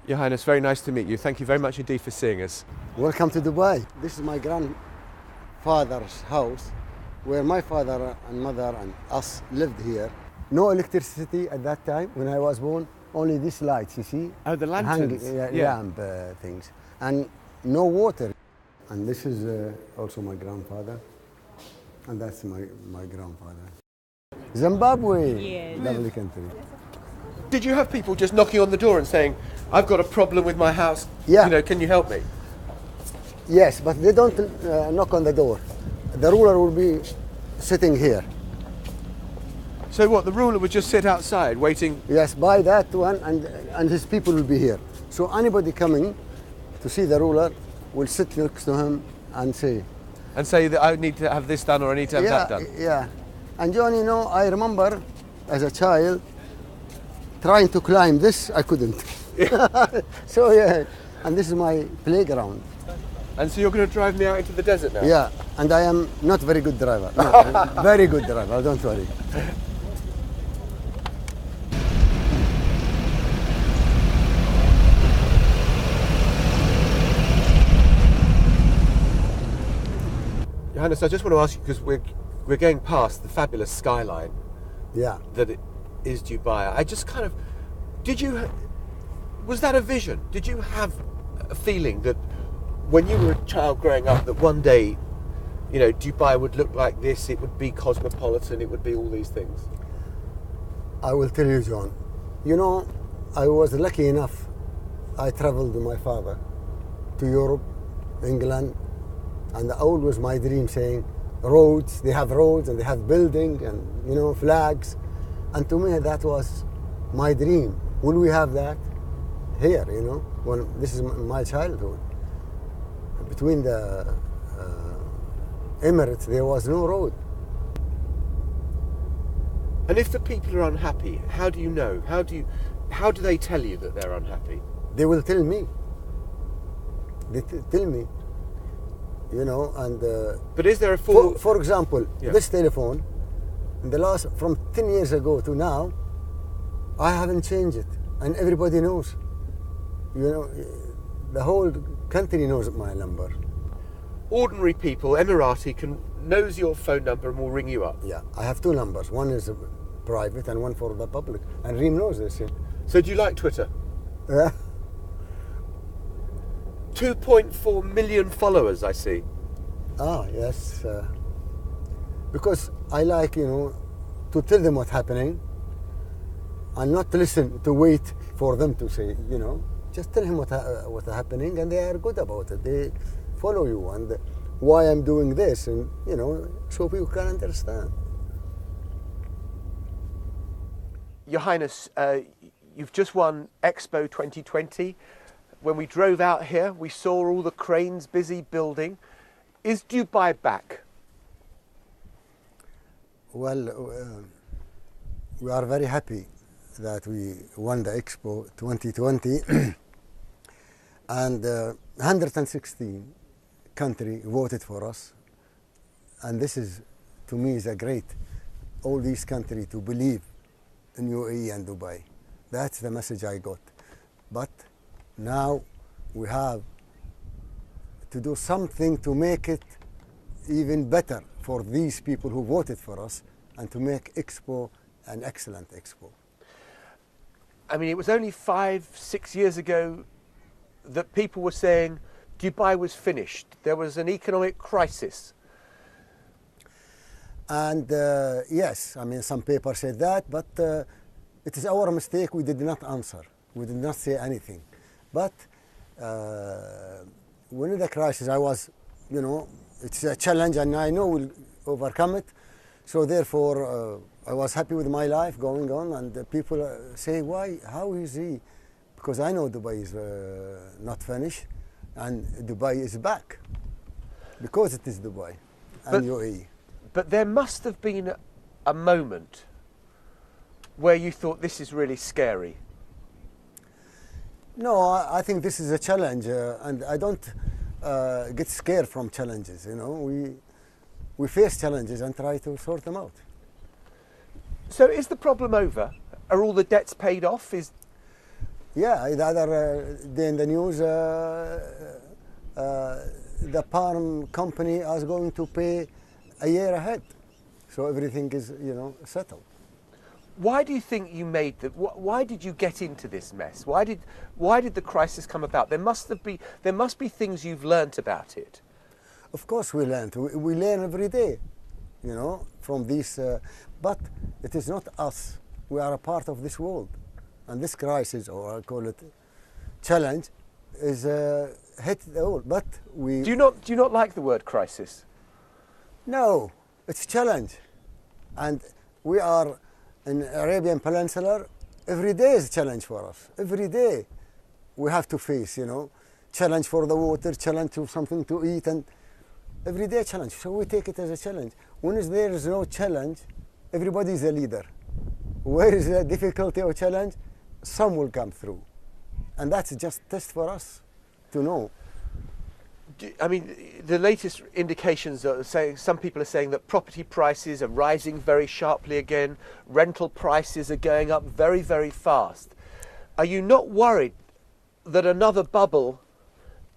Your Highness, very nice to meet you. Thank you very much indeed for seeing us. Welcome to Dubai. This is my grandfather's house where my father and mother and us lived here. No electricity at that time when I was born, only these lights, you see? Oh, the lanterns. Lamp things. And no water. And this is also my grandfather. And that's my grandfather. Zimbabwe, Yes. lovely country. Did you have people just knocking on the door and saying, I've got a problem with my house, Yeah. Can you help me? Yes, but they don't knock on the door. The ruler will be sitting here. So what, the ruler would just sit outside waiting? Yes, by that one, and his people will be here. So anybody coming to see the ruler will sit next to him and say. And say that I need to have this done or I need to have that done? Yeah. And John, I remember as a child trying to climb this, I couldn't. So yeah, and this is my playground. And so you're going to drive me out into the desert now? Yeah, and I am not very good driver. No, very good driver, don't worry. Your Highness, I just want to ask you, because we're going past the fabulous skyline Yeah. that it is Dubai. I just kind of, was that a vision? Did you have a feeling that when you were a child growing up, that one day, Dubai would look like this, it would be cosmopolitan, it would be all these things? I will tell you, John. I was lucky enough. I traveled with my father to Europe, England, and always my dream saying, roads, they have roads and they have buildings and, flags. And to me, that was my dream. Will we have that here, when this is my childhood? Between the Emirates, there was no road. And if the people are unhappy, how do you know? How do they tell you that they're unhappy? They will tell me. They tell me, and... But is there a for example, Yeah. this telephone, from 10 years ago to now, I haven't changed it. And everybody knows. The whole country knows my number. Ordinary people, Emirati, knows your phone number and will ring you up. Yeah, I have two numbers. One is private and one for the public. And Reem knows this. Yeah. So do you like Twitter? Yeah. 2.4 million followers, I see. Yes. Because I like, to tell them what's happening and not to listen, to wait for them to say, just tell him what's happening, and they are good about it. They follow you and why I'm doing this, and, so people can understand. Your Highness, you've just won Expo 2020. When we drove out here, we saw all the cranes busy building. Is Dubai back? Well, we are very happy that we won the Expo 2020 and 116 countries voted for us, and this is, to me, is a great, all these countries to believe in UAE and Dubai. That's the message I got. But now we have to do something to make it even better for these people who voted for us and to make Expo an excellent Expo. I mean, it was only 5-6 years ago that people were saying Dubai was finished. There was an economic crisis. And yes, I mean, some papers said that, but it is our mistake. We did not answer. We did not say anything. But when the crisis, I was, it's a challenge and I know we'll overcome it. So therefore, I was happy with my life going on, and people say, why, how is he? Because I know Dubai is not finished and Dubai is back because it is Dubai and UAE. But there must have been a moment where you thought this is really scary. No, I think this is a challenge, and I don't get scared from challenges. We face challenges and try to sort them out. So is the problem over? Are all the debts paid off? Yeah, the other day in the news, the palm company is going to pay a year ahead. So everything is, settled. Why do you think you made the? Why did you get into this mess? Why did the crisis come about? There must be things you've learnt about it. Of course, we learned. We learn every day, from this. But it is not us. We are a part of this world, and this crisis, or I call it challenge, is hit the world. But we Do you not like the word crisis? No, it's challenge, and we are in Arabian Peninsula. Every day is a challenge for us. Every day we have to face, challenge for the water, challenge to something to eat, and every day challenge. So we take it as a challenge. When there is no challenge, everybody is a leader. Where is the difficulty or challenge, some will come through, and that's just a test for us to know. I mean, the latest indications are saying, some people are saying that property prices are rising very sharply again, rental prices are going up very, very fast. Are you not worried that another bubble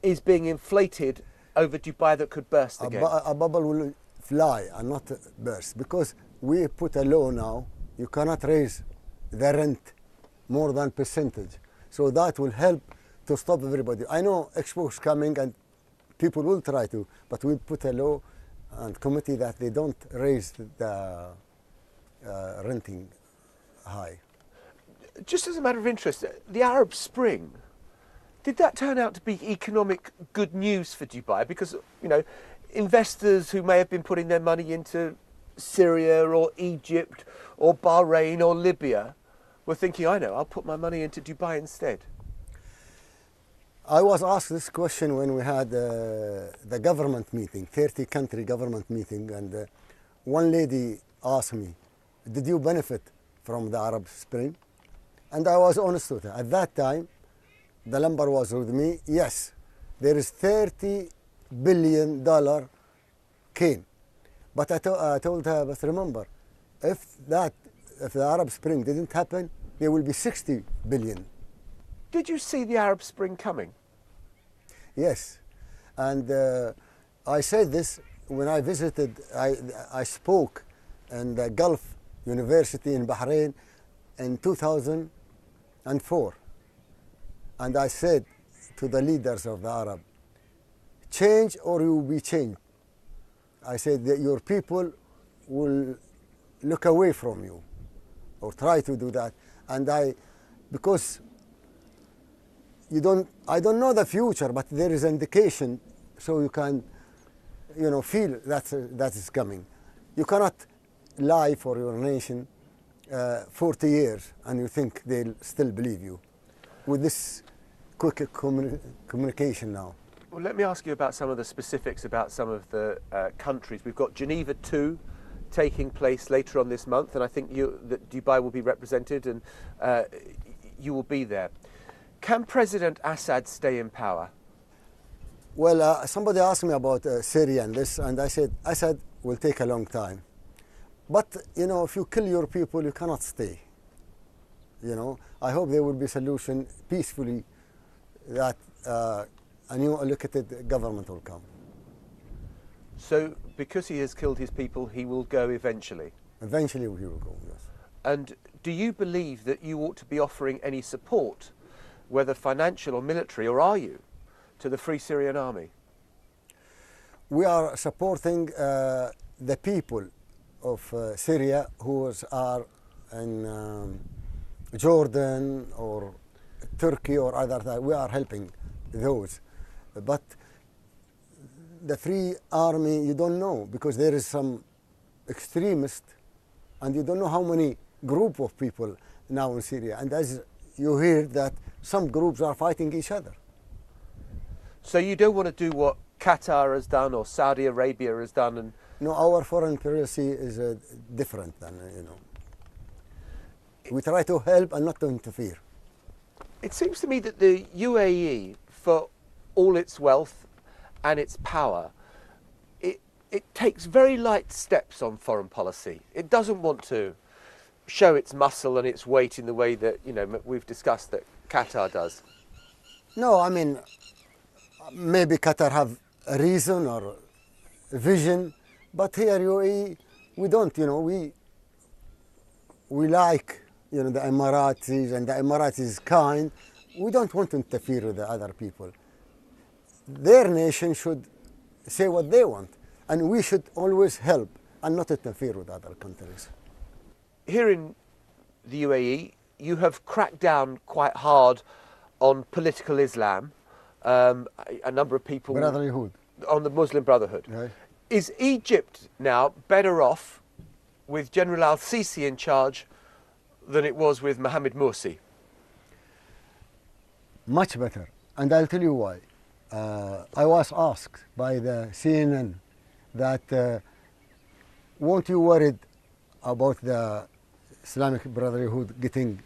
is being inflated over Dubai that could burst again? A bubble will fly and not burst, because we put a law now, you cannot raise the rent more than percentage. So that will help to stop everybody. I know Expo is coming and people will try to, but we put a law and committee that they don't raise the renting high. Just as a matter of interest, the Arab Spring, did that turn out to be economic good news for Dubai? Because, investors who may have been putting their money into Syria or Egypt or Bahrain or Libya were thinking, I'll put my money into Dubai instead. I was asked this question when we had the government meeting, 30-country government meeting, and one lady asked me, did you benefit from the Arab Spring? And I was honest with her. At that time, the number was with me, yes, there is $30 billion came. But I told her, but remember, if the Arab Spring didn't happen, there will be 60 billion. Did you see the Arab Spring coming? Yes, and I said this when I visited, I spoke in the Gulf University in Bahrain in 2004. And I said to the leaders of the Arab, change or you will be changed. I said that your people will look away from you or try to do that. And because I don't know the future, but there is indication, so you can, feel that is coming. You cannot lie for your nation 40 years and you think they'll still believe you with this quick communication now. Well, let me ask you about some of the specifics about some of the countries. We've got Geneva 2 taking place later on this month, and I think that Dubai will be represented, and you will be there. Can President Assad stay in power? Well, somebody asked me about Syria and this, and I said, Assad will take a long time. But, if you kill your people, you cannot stay. I hope there will be a solution peacefully that a new elected government will come. So, because he has killed his people, he will go eventually? Eventually he will go, yes. And do you believe that you ought to be offering any support, whether financial or military, or are you, to the Free Syrian Army? We are supporting the people of Syria who are in Jordan or Turkey or other. We are helping those. But the Free Army, you don't know, because there is some extremist, and you don't know how many group of people now in Syria. And as you hear that some groups are fighting each other. So you don't want to do what Qatar has done or Saudi Arabia has done? And no, our foreign policy is different than, We try to help and not to interfere. It seems to me that the UAE, for all its wealth and its power, it takes very light steps on foreign policy. It doesn't want to show its muscle and its weight in the way that we've discussed that Qatar does? No, I mean, maybe Qatar have a reason or a vision, but here UAE, we don't, we like, the Emiratis, and the Emiratis is kind. We don't want to interfere with the other people. Their nation should say what they want, and we should always help and not interfere with other countries. Here in the UAE, you have cracked down quite hard on political Islam. A number of people... Brotherhood. On the Muslim Brotherhood. Right. Is Egypt now better off with General al-Sisi in charge than it was with Mohammed Morsi? Much better, and I'll tell you why. I was asked by the CNN that won't you worried about the Islamic Brotherhood getting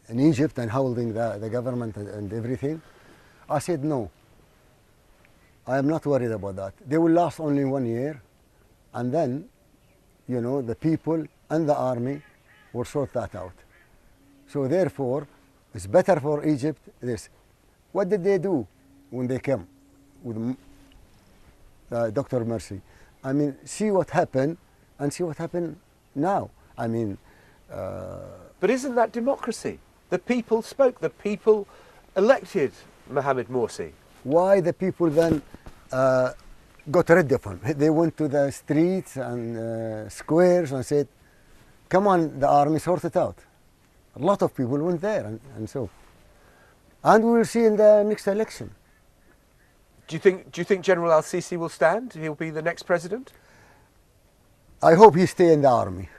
in Egypt and holding the government and everything? I said no. I am not worried about that. They will last only 1 year, and then, the people and the army will sort that out. So therefore, it's better for Egypt. This. What did they do when they came with Dr. Mercy? I mean, see what happened, and see what happened now. I mean... But isn't that democracy? The people spoke. The people elected Mohammed Morsi. Why the people then got rid of him? They went to the streets and squares and said, come on, the army, sort it out. A lot of people went there, and so. And we will see in the next election. Do you think General al-Sisi will stand? He'll be the next president? I hope he stay in the army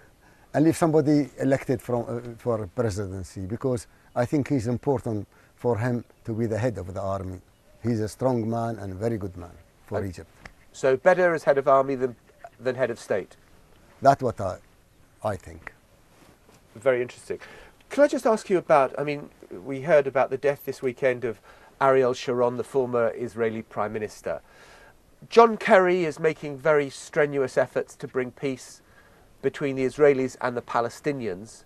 and leave somebody elected for presidency, because I think he's important for him to be the head of the army. He's a strong man and a very good man for Egypt. So better as head of army than head of state? That's what I think. Very interesting. Can I just ask you about, we heard about the death this weekend of Ariel Sharon, the former Israeli Prime Minister. John Kerry is making very strenuous efforts to bring peace between the Israelis and the Palestinians.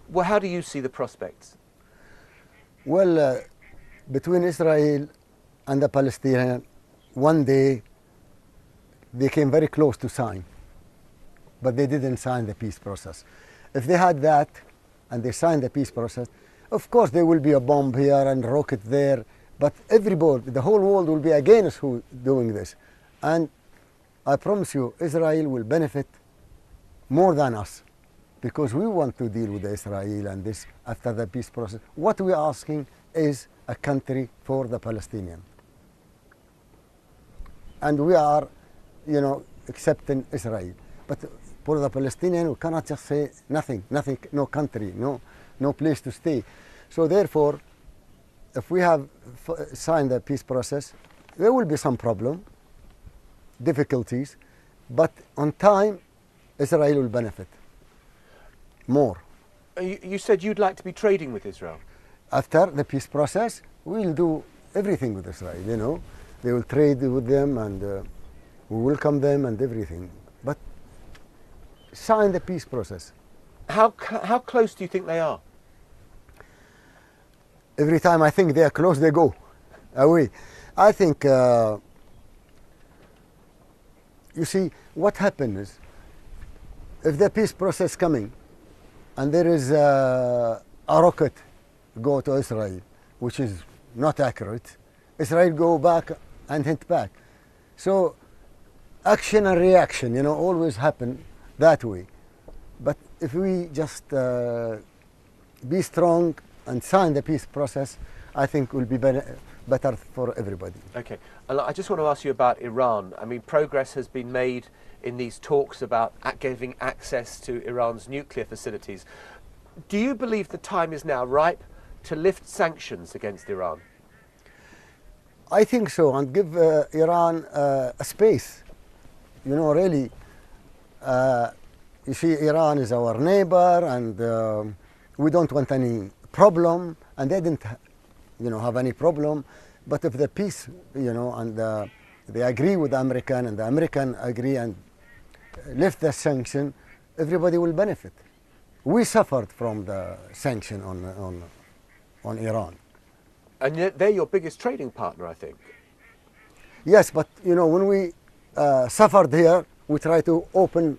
Well, how do you see the prospects? Well, between Israel and the Palestinians, one day they came very close to sign, but they didn't sign the peace process. If they had that and they signed the peace process, of course there will be a bomb here and rocket there, but everybody, the whole world will be against who doing this. And I promise you, Israel will benefit more than us, because we want to deal with Israel and this after the peace process. What we are asking is a country for the Palestinians. And we are, accepting Israel. But for the Palestinians, we cannot just say nothing, no country, no place to stay. So therefore, if we have signed the peace process, there will be some problem, difficulties, but on time, Israel will benefit more. You said you'd like to be trading with Israel? After the peace process, we'll do everything with Israel, They will trade with them, and we welcome them and everything. But sign the peace process. How close do you think they are? Every time I think they are close, they go away. I think, you see, what happens is, if the peace process coming, and there is a rocket go to Israel, which is not accurate, Israel go back and hit back. So action and reaction, always happen that way. But if we just be strong and sign the peace process, I think it will be better for everybody. Okay. And I just want to ask you about Iran. Progress has been made in these talks about giving access to Iran's nuclear facilities. Do you believe the time is now ripe to lift sanctions against Iran? I think so, and give Iran a space. Really, you see, Iran is our neighbor, and we don't want any problem, and they didn't, have any problem. But if the peace, and they agree with the American, and the American agree and lift the sanction, everybody will benefit. We suffered from the sanction on Iran. And yet they're your biggest trading partner, I think. Yes, but you know, when we suffered here, we try to open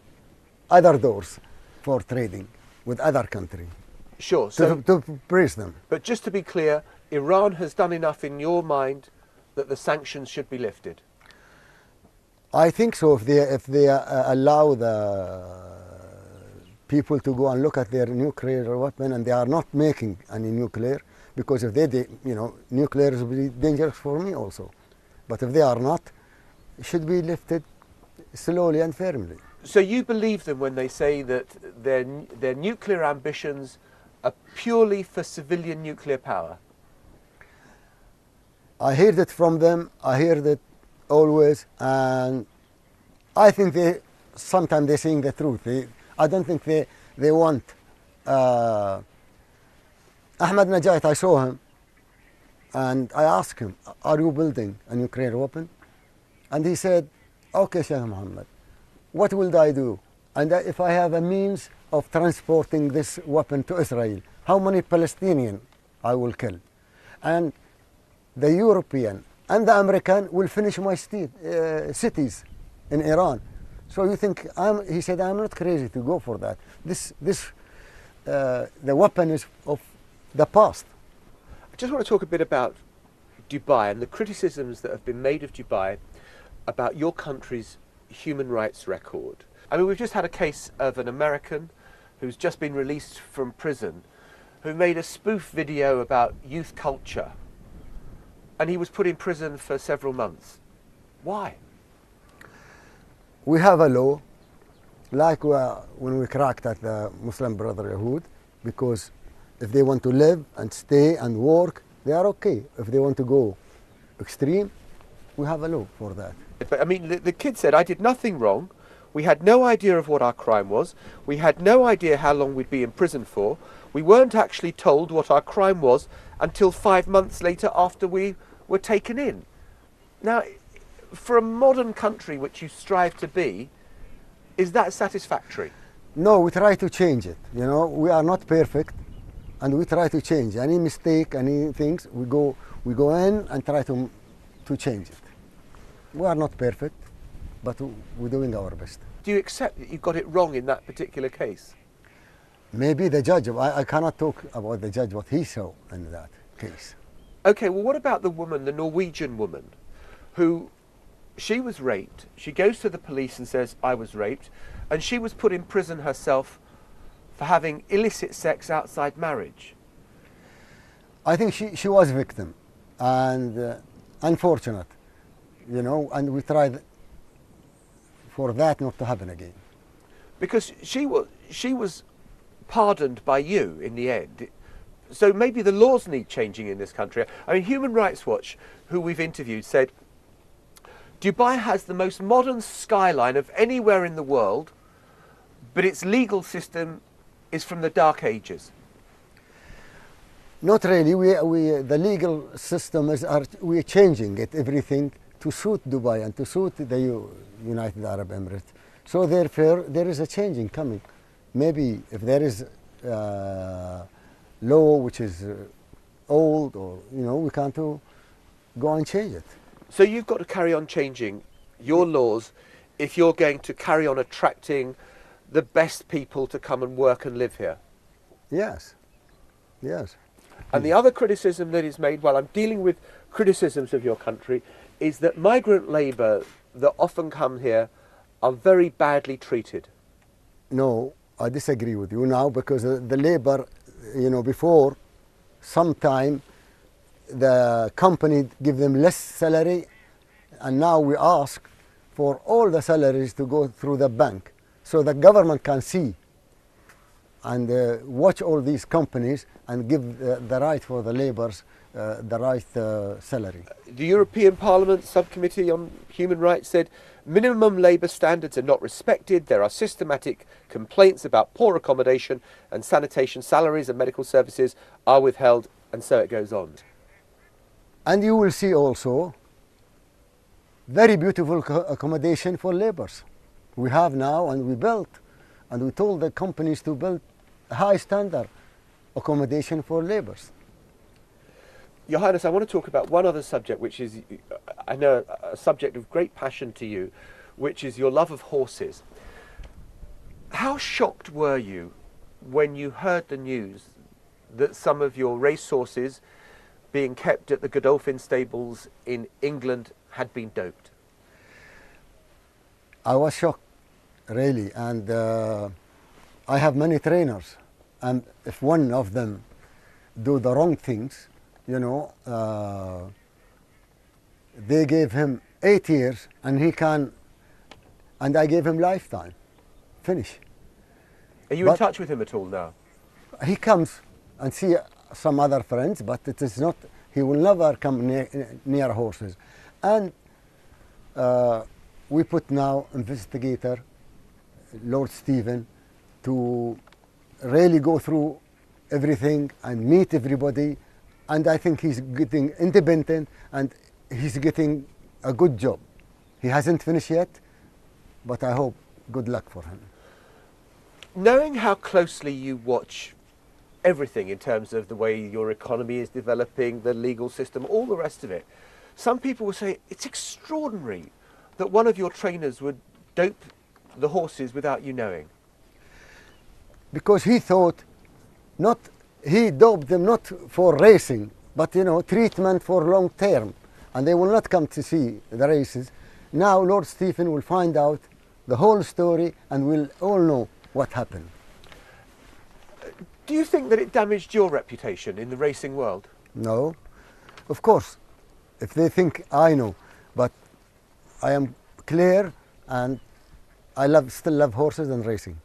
other doors for trading with other countries. Sure. So, to praise them. but just to be clear, Iran has done enough in your mind that the sanctions should be lifted. I think so. If they allow the people to go and look at their nuclear weapon, and they are not making any nuclear, because if they did, you know, nuclear will be dangerous for me also. But if they are not, it should be lifted slowly and firmly. So you believe them when they say that their nuclear ambitions are purely for civilian nuclear power? I heard it from them. I heard it always, and I think sometimes they're saying the truth. I don't think they want. Ahmed Najat, I saw him, and I asked him, "Are you building a nuclear weapon?" And he said, "Okay, Sheikh Mohammed, what will I do? And if I have a means of transporting this weapon to Israel, how many Palestinians I will kill? And the European and the American will finish my cities in Iran." So you think, he said, "I'm not crazy to go for that. The weapon is of the past." I just want to talk a bit about Dubai and the criticisms that have been made of Dubai about your country's human rights record. I mean, we've just had a case of an American who's just been released from prison who made a spoof video about youth culture, and he was put in prison for several months. Why? We have a law, like when we cracked at the Muslim Brotherhood, because if they want to live and stay and work, they are okay. If they want to go extreme, we have a law for that. But I mean, the kid said, "I did nothing wrong. We had no idea of what our crime was. We had no idea how long we'd be in prison for. We weren't actually told what our crime was until 5 months later after we were taken in." Now, for a modern country which you strive to be, is that satisfactory? No, we try to change it. You know, we are not perfect, and we try to change any mistake, any things. We go in and try to change it. We are not perfect, but we're doing our best. Do you accept that you got it wrong in that particular case? Maybe the judge. I cannot talk about the judge, what he saw in that case. Okay, well, what about the woman, the Norwegian woman, who she was raped? She goes to the police and says, "I was raped," and she was put in prison herself for having illicit sex outside marriage. I think she was a victim, and unfortunate, you know, and we tried for that not to happen again. Because she was pardoned by you in the end. So maybe the laws need changing in this country. I mean, Human Rights Watch, who we've interviewed, said Dubai has the most modern skyline of anywhere in the world, but its legal system is from the Dark Ages. Not really. The legal system we're changing it, everything to suit Dubai and to suit the United Arab Emirates. So therefore, there is a changing coming. Maybe if there is law which is old, or you know, we can't go and change it. So you've got to carry on changing your laws if you're going to carry on attracting the best people to come and work and live here. Yes, yes. And the other criticism that is made, while I'm dealing with criticisms of your country, is that migrant labour that often come here are very badly treated. No, I disagree with you now, because the labour, you know, before, sometime the company give them less salary, and now we ask for all the salaries to go through the bank, so the government can see and watch all these companies and give the right for the labourers the right salary. The European Parliament Subcommittee on Human Rights said minimum labour standards are not respected. There are systematic complaints about poor accommodation and sanitation. Salaries and medical services are withheld, and so it goes on. And you will see also very beautiful accommodation for labourers. We have now, and we built, and we told the companies to build high standard accommodation for labours. Your Highness, I want to talk about one other subject, which is, I know, a subject of great passion to you, which is your love of horses. How shocked were you when you heard the news that some of your racehorses being kept at the Godolphin stables in England had been doped? I was shocked, really, and I have many trainers, and if one of them do the wrong things, you know, they gave him 8 years, and and I gave him lifetime, finish. Are you in touch with him at all now? He comes and see some other friends, but it is not, he will never come near horses. And we put now investigator, Lord Stephen, to really go through everything and meet everybody. And I think he's getting independent and he's getting a good job. He hasn't finished yet, but I hope good luck for him. Knowing how closely you watch everything in terms of the way your economy is developing, the legal system, all the rest of it, some people will say it's extraordinary that one of your trainers would dope the horses without you knowing. Because he thought, he doped them not for racing, but you know, treatment for long term, and they will not come to see the races. Now Lord Stephen will find out the whole story and we'll all know what happened. Do you think that it damaged your reputation in the racing world? No, of course, if they think I know, but I am clear and I still love horses and racing.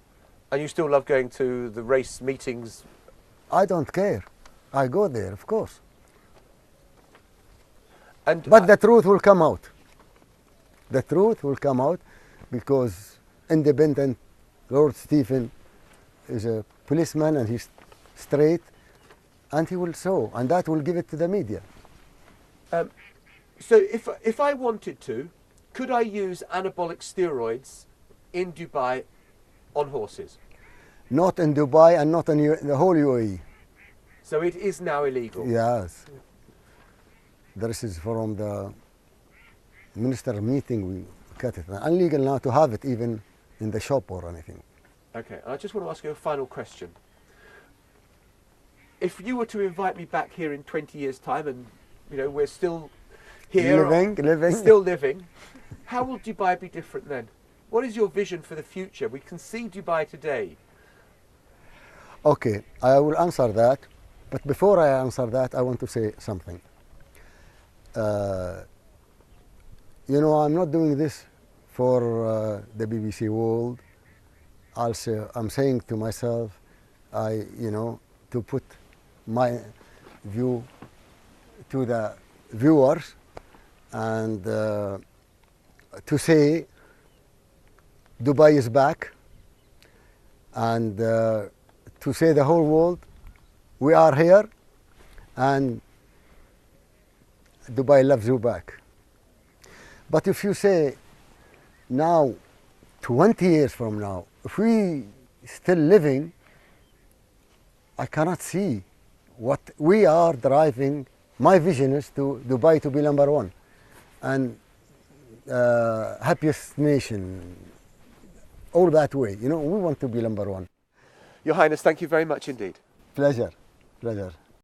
And you still love going to the race meetings? I don't care. I go there, of course. But the truth will come out. The truth will come out because independent Lord Stephen is a policeman and he's straight, and he will show, and that will give it to the media. So if I wanted to, could I use anabolic steroids in Dubai on horses? Not in Dubai and not in the whole UAE. So it is now illegal? Yes. This is from the minister meeting we cut it. Illegal now to have it even in the shop or anything. Okay, I just want to ask you a final question. If you were to invite me back here in 20 years' time and, you know, we're still here, living, still living, how will Dubai be different then? What is your vision for the future? We can see Dubai today. Okay, I will answer that, but before I answer that, I want to say something. You know, I'm not doing this for the BBC World. Also, I'm saying to myself, to put my view to the viewers and to say Dubai is back, and to say the whole world, we are here and Dubai loves you back. But if you say now, 20 years from now, if we still living, I cannot see what we are driving. My vision is to Dubai to be #1 and happiest nation, all that way. You know, we want to be #1. Your Highness, thank you very much indeed. Pleasure, pleasure.